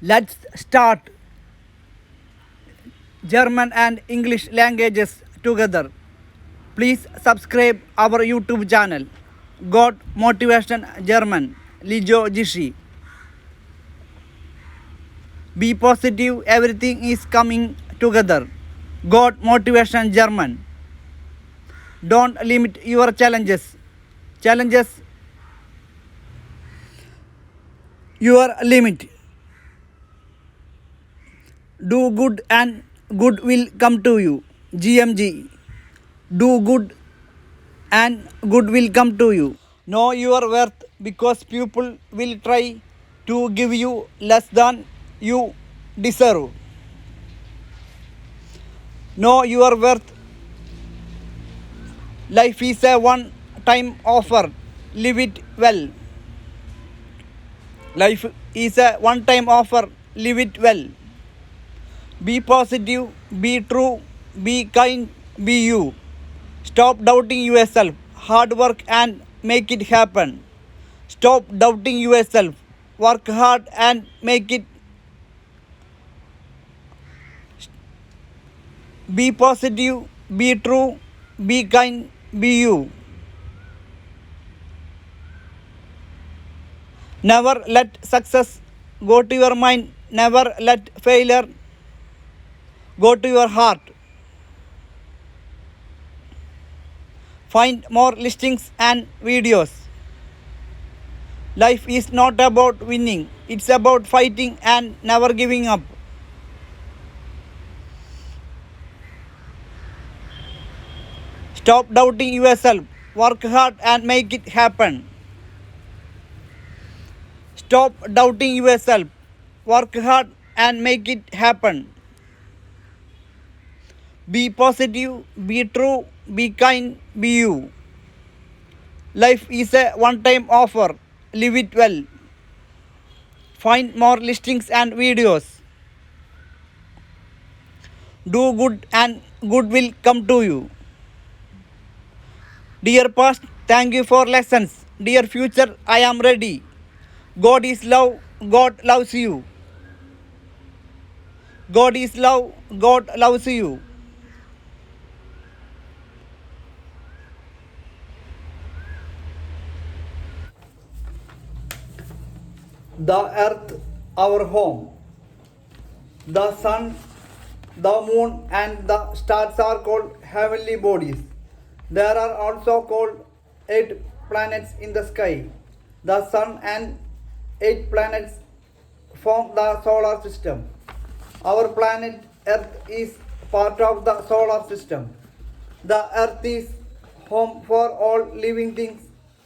Let's start German and English languages together. Please subscribe our YouTube channel. God Motivation German. Lijo Jishi. Be positive, everything is coming together. God Motivation German. Don't limit your challenges. Challenges your limit. Do good and good will come to you. GMG. Do good and good will come to you. Know your worth because people will try to give you less than you deserve. Know your worth. Life is a one time offer. Live it well. Life is a one time offer. Live it well. Be positive, be true, be kind, be you. Stop doubting yourself. Hard work and make it happen. Stop doubting yourself. Work hard and make it. Be positive, be true, be kind, be you. Never let success go to your mind. Never let failure go to your heart. Find more listings and videos. Life is not about winning, it's about fighting and never giving up. Stop doubting yourself. Work hard and make it happen. Stop doubting yourself. Work hard and make it happen. Be positive, be true, be kind, be you. Life is a one time offer. Live it well. Find more listings and videos. Do good and good will come to you. Dear past, thank you for lessons. Dear future, I am ready. God is love, God loves you. God is love, God loves you. The earth, our home. The sun, the moon, and the stars are called heavenly bodies. There are also called 8 planets in the sky. The sun and 8 planets form the solar system. Our planet Earth is part of the solar system. The Earth is home for all living things.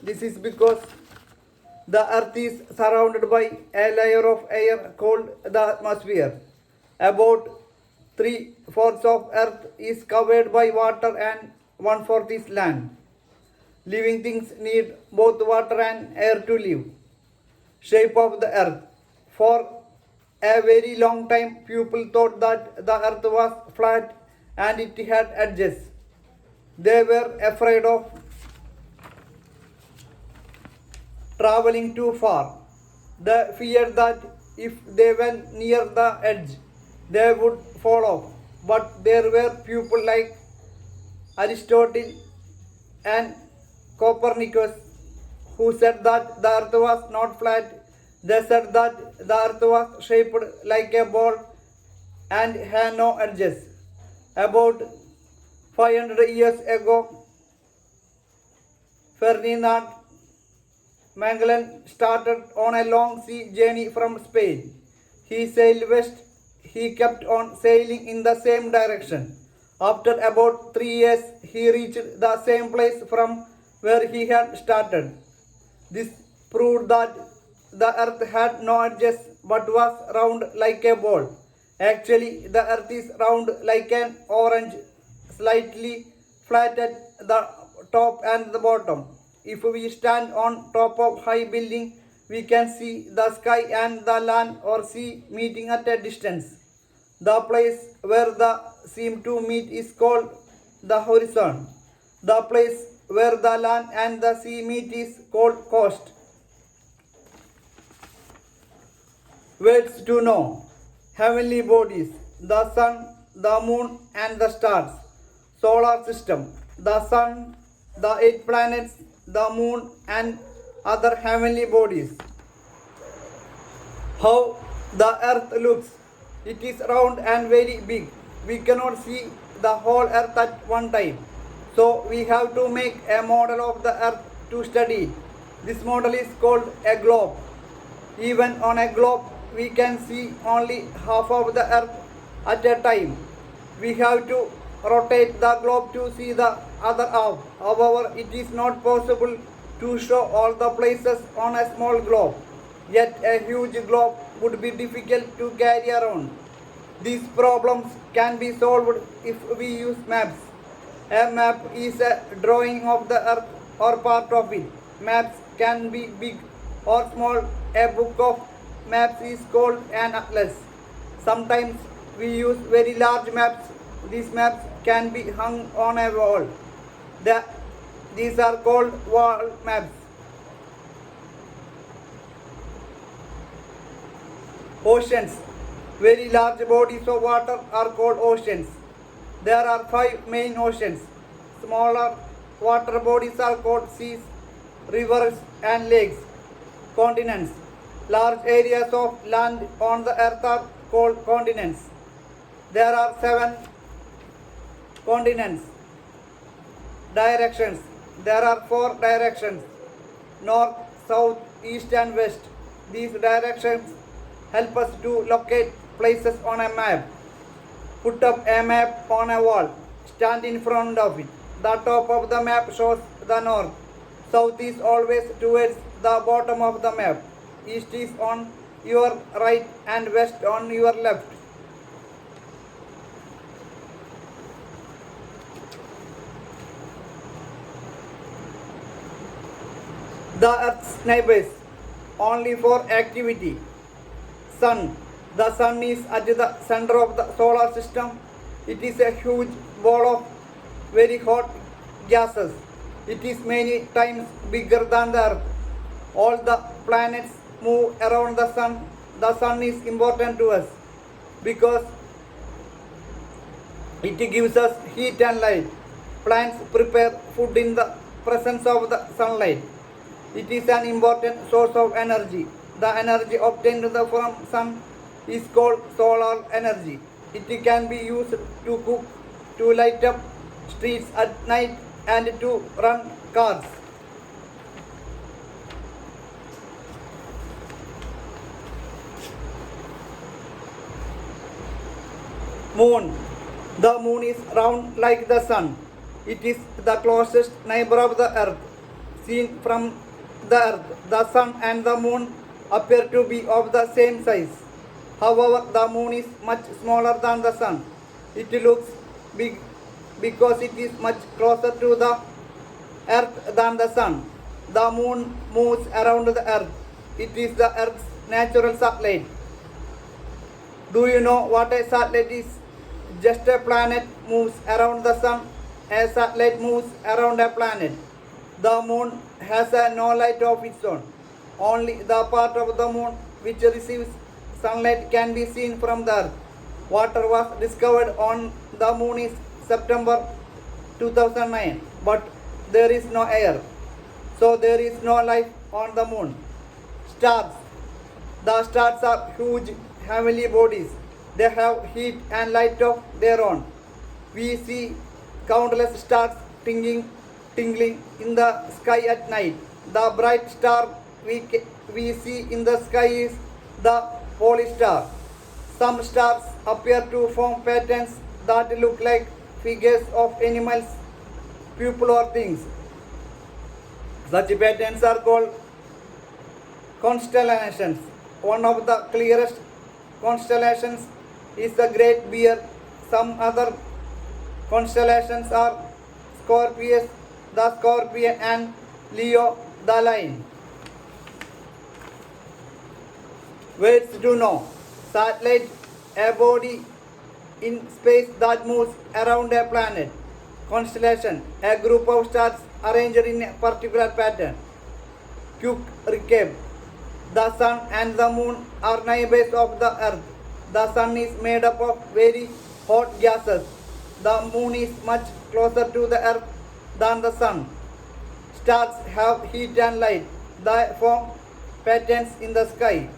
This is because the Earth is surrounded by a layer of air called the atmosphere. About 3/4 of Earth is covered by water and 1/4 is land. Living things need both water and air to live. Shape of the Earth. For a very long time, people thought that the Earth was flat and it had edges. They were afraid of traveling too far. They feared that if they went near the edge, they would fall off. But there were people like Aristotle and Copernicus who said that the earth was not flat. They said that the earth was shaped like a ball and had no edges. About 500 years ago, Ferdinand Magellan started on a long sea journey from Spain. He sailed west. He kept on sailing in the same direction. After about 3 years, he reached the same place from where he had started. This proved that the earth had no edges but was round like a ball. Actually, the earth is round like an orange, slightly flat at the top and the bottom. If we stand on top of high building, we can see the sky and the land or sea meeting at a distance. The place where the seem to meet is called the horizon. The place where the land and the sea meet is called coast. Words to know. Heavenly bodies. The sun, the moon and the stars. Solar system. The sun, the 8 planets, the moon and other heavenly bodies. How the earth looks. It is round and very big. We cannot see the whole earth at one time. So we have to make a model of the earth to study it. This model is called a globe. Even on a globe, we can see only half of the earth at a time. We have to rotate the globe to see the other half. However, it is not possible to show all the places on a small globe. Yet a huge globe would be difficult to carry around. These problems can be solved if we use maps. A map is a drawing of the earth or part of it. Maps can be big or small. A book of maps is called an atlas. Sometimes we use very large maps. These maps can be hung on a wall. These are called wall maps. Oceans. Very large bodies of water are called oceans. There are 5 main oceans. Smaller water bodies are called seas, rivers and lakes. Continents. Large areas of land on the earth are called continents. There are 7 continents. Directions. There are 4 directions: north, south, east and west. These directions help us to locate places on a map. Put up a map on a wall. Stand in front of it. The top of the map shows the north. South is always towards the bottom of the map. East is on your right and west on your left. The Earth's neighbors. Only for activity. Sun. The sun is at the center of the solar system. It is a huge ball of very hot gases. It is many times bigger than the earth. All the planets move around the sun. The sun is important to us because it gives us heat and light. Plants prepare food in the presence of the sunlight. It is an important source of energy. The energy obtained from sun is called solar energy. It can be used to cook, to light up streets at night and to run cars. Moon. The moon is round like the sun. It is the closest neighbor of the earth. Seen from the earth, the sun and the moon appear to be of the same size. However, the moon is much smaller than the sun. It looks big because it is much closer to the earth than the sun. The moon moves around the earth. It is the earth's natural satellite. Do you know what a satellite is? Just a planet moves around the sun. A satellite moves around a planet. The moon has no light of its own. Only the part of the moon which receives sunlight can be seen from the earth. Water was discovered on the moon in September 2009, but there is no air, so there is no life on the moon. Stars. The stars are huge heavenly bodies. They have heat and light of their own. We see countless stars tingling in the sky at night. The bright star we see in the sky is the pole star. Some stars appear to form patterns that look like figures of animals, people or things. Such patterns are called constellations. One of the clearest constellations is the Great Bear. Some other constellations are Scorpius, the Scorpion, and Leo, the Lion. Words to know. Satellite, a body in space that moves around a planet. Constellation, a group of stars arranged in a particular pattern. Quick recap. The sun and the moon are neighbors of the earth. The sun is made up of very hot gases. The moon is much closer to the earth than the sun. Stars have heat and light. They form patterns in the sky.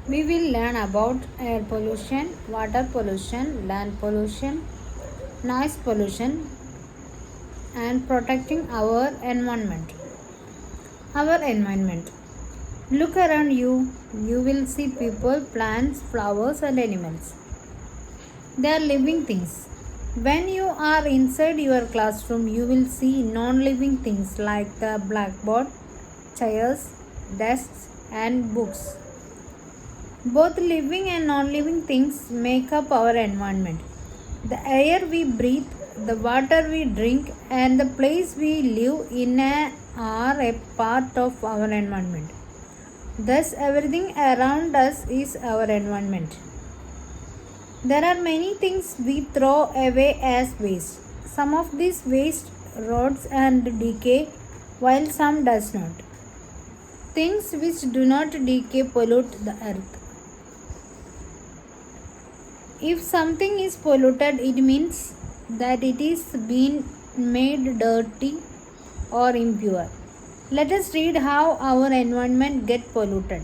We will learn about air pollution, water pollution, land pollution, noise pollution, and protecting our environment. Our environment. Look around you. You will see people, plants, flowers, and animals. They are living things. When you are inside your classroom, you will see non living things like the blackboard, chairs, desks, and books. Both living and non living things make up our environment. The air we breathe, the water we drink, and the place we live in are a part of our environment. Thus, everything around us is our environment. There are many things we throw away as waste. Some of these waste rots and decay, while some does not. Things which do not decay pollute the earth. If something is polluted, it means that it is been made dirty or impure. Let us read how our environment gets polluted.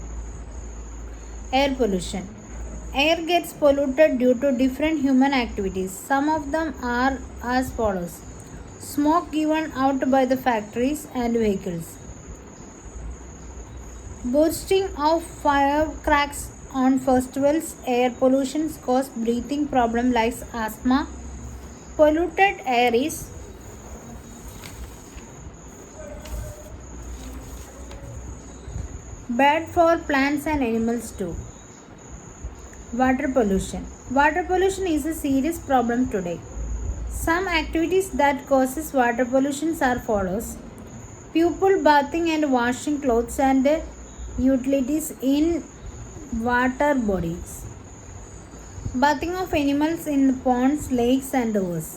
Air pollution. Air gets polluted due to different human activities. Some of them are as follows: smoke given out by the factories and vehicles, bursting of firecrackers on festivals. Air pollution causes breathing problems like asthma. Polluted air is bad for plants and animals too. Water pollution. Water pollution is a serious problem today. Some activities that causes water pollution are follows: people bathing and washing clothes and utilities in water bodies, bathing of animals in ponds, lakes, and rivers,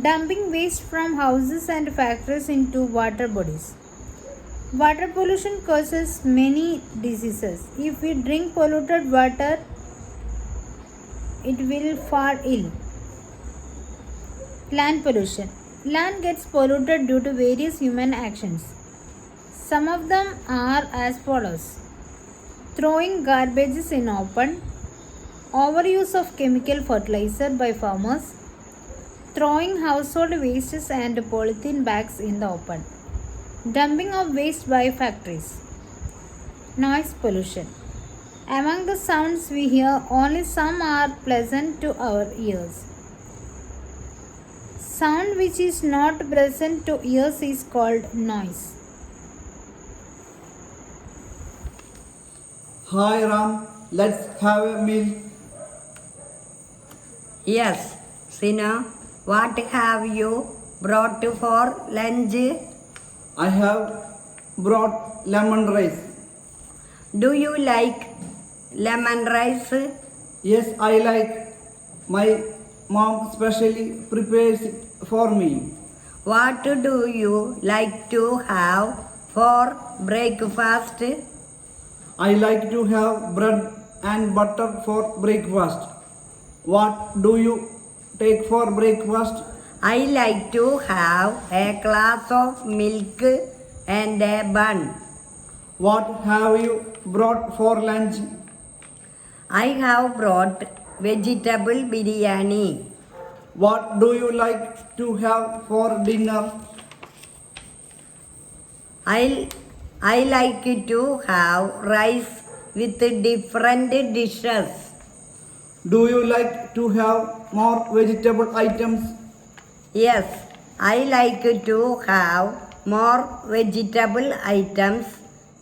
dumping waste from houses and factories into water bodies. Water pollution causes many diseases. If we drink polluted water, it will fall ill. Land pollution. Land gets polluted due to various human actions. Some of them are as follows: throwing garbages in open, overuse of chemical fertilizer by farmers, throwing household wastes and polythene bags in the open, dumping of waste by factories. Noise pollution. Among the sounds we hear, only some are pleasant to our ears. Sound which is not pleasant to ears is called noise. Hi Ram, let's have a meal. Yes, Sina, what have you brought for lunch? I have brought lemon rice. Do you like lemon rice? Yes, I like. My mom specially prepares it for me. What do you like to have for breakfast? I like to have bread and butter for breakfast. What do you take for breakfast? I like to have a glass of milk and a bun. What have you brought for lunch? I have brought vegetable biryani. What do you like to have for dinner? I like to have rice with different dishes. Do you like to have more vegetable items? Yes, I like to have more vegetable items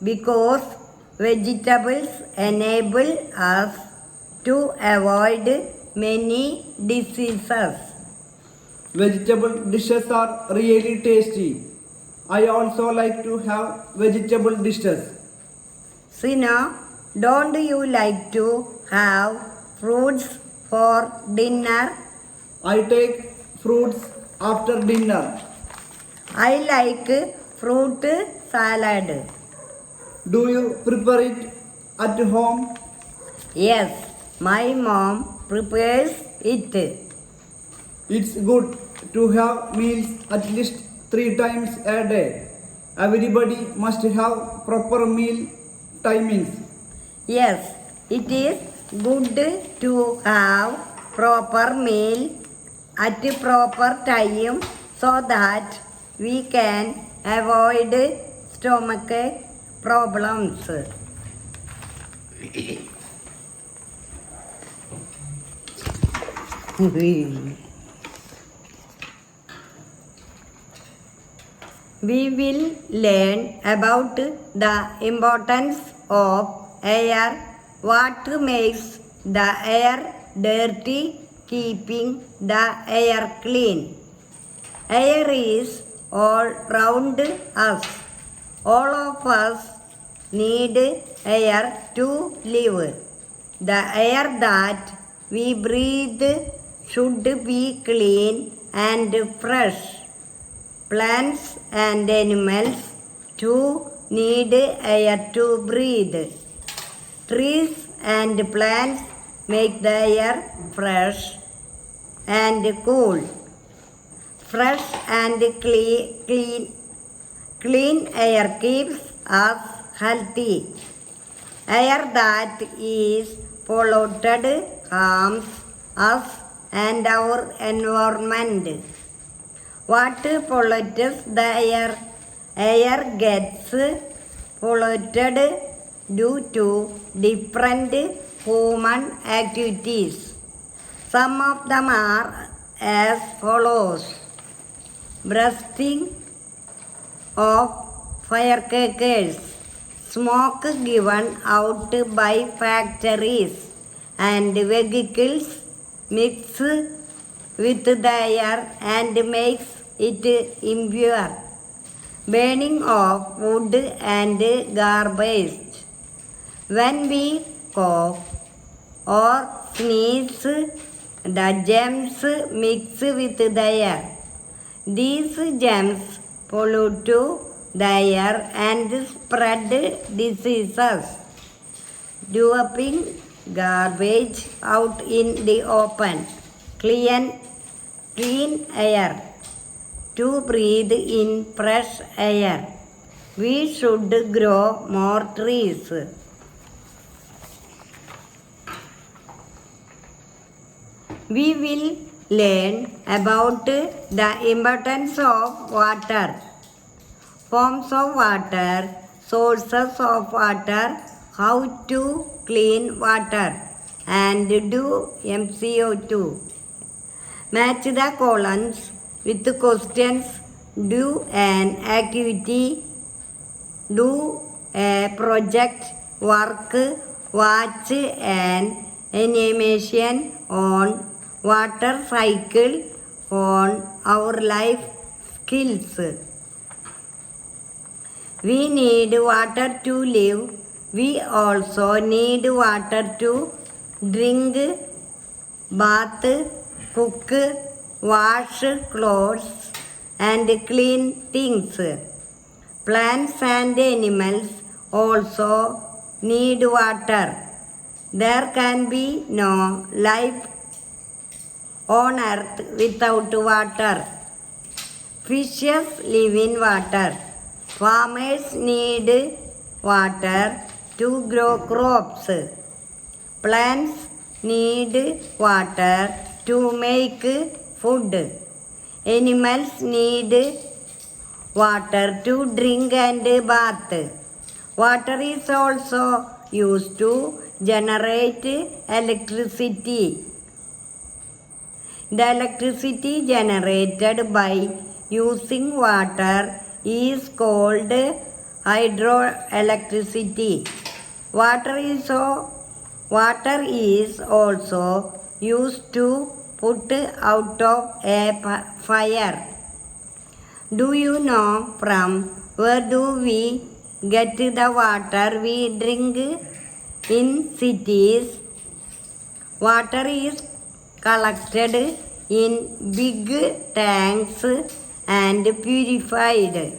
because vegetables enable us to avoid many diseases. Vegetable dishes are really tasty. I also like to have vegetable dishes. Sina, don't you like to have fruits for dinner? I take fruits after dinner. I like fruit salad. Do you prepare it at home? Yes, my mom prepares it. It's good to have meals at least 3 times a day. Everybody must have proper meal timings. Yes, it is good to have proper meal at proper time so that we can avoid stomach problems. We will learn about the importance of air, what makes the air dirty, keeping the air clean. Air is all round us. All of us need air to live. The air that we breathe should be clean and fresh. Plants and animals too need air to breathe. Trees and plants make the air fresh and cool. Fresh and clean air keeps us healthy. Air that is polluted harms us and our environment. What pollutes the air? Air gets polluted due to different human activities. Some of them are as follows: bursting of firecrackers, smoke given out by factories and vehicles mix with the air and makes it impure. Burning of wood and garbage. When we cough or sneeze, the germs mix with the air. These germs pollute the air and spread diseases. Dumping garbage out in the open. Clean air. To breathe in fresh air, we should grow more trees. We will learn about the importance of water, forms of water, sources of water, how to clean water, and do MCO2. Match the columns with questions. Do an activity, do a project, work, watch an animation on water cycle on our life skills. We need water to live. We also need water to drink, bath, cook, wash clothes and clean things. Plants and animals also need water. There can be no life on earth without water. Fishes live in water. Farmers need water to grow crops. Plants need water to make food. Animals need water to drink and bath. Water is also used to generate electricity. The electricity generated by using water is called hydroelectricity. Water is also used to put out of a fire. Do you know from where do we get the water we drink? In cities, water is collected in big tanks and purified.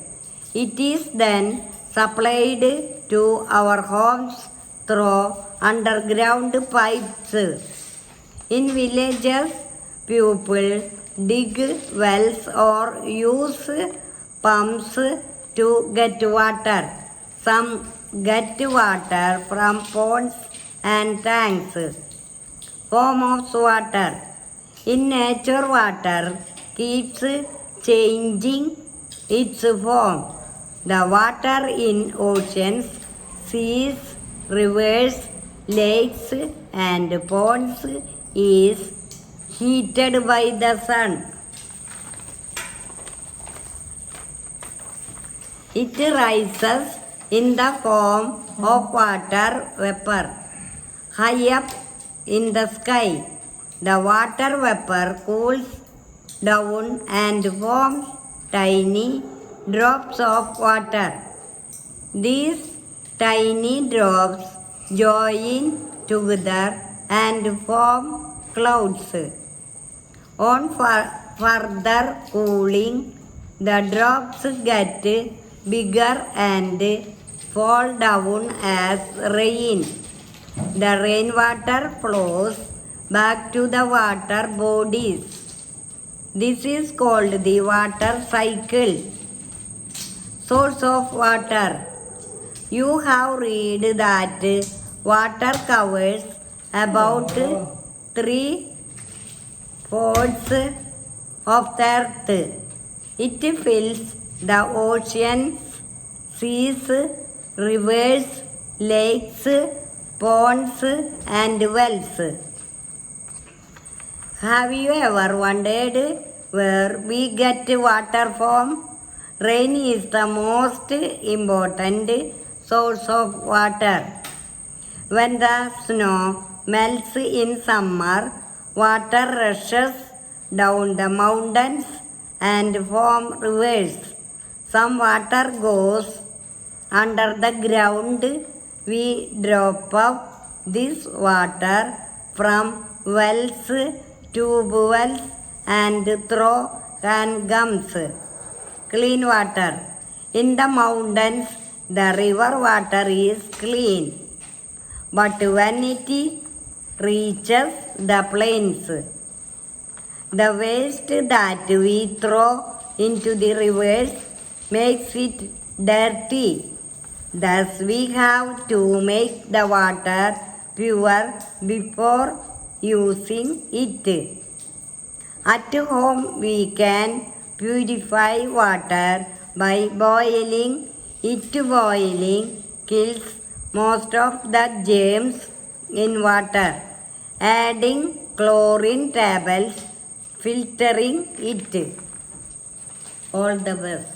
It is then supplied to our homes through underground pipes. In villages, people dig wells or use pumps to get water. Some get water from ponds and tanks. Form of water. In nature, water keeps changing its form. The water in oceans, seas, rivers, lakes, and ponds is heated by the sun. It rises in the form of water vapor high up in the sky. The water vapor cools down and forms tiny drops of water. These tiny drops join together and form clouds. On further cooling, the drops get bigger and fall down as rain. The rainwater flows back to the water bodies. This is called the water cycle. Source of water. You have read that water covers about 3/4 of the earth. It fills the oceans, seas, rivers, lakes, ponds, and wells. Have you ever wondered where we get water from? Rain is the most important source of water. When the snow melts in summer, water rushes down the mountains and form rivers. Some water goes under the ground. We drop up this water from wells, tube wells, and through hand gums. Clean water. In the mountains, the river water is clean. But when it reaches the plains, the waste that we throw into the rivers makes it dirty. Thus, we have to make the water pure before using it. At home, we can purify water by boiling it. Boiling kills most of the germs in water. Adding chlorine tablets, filtering it. All the best.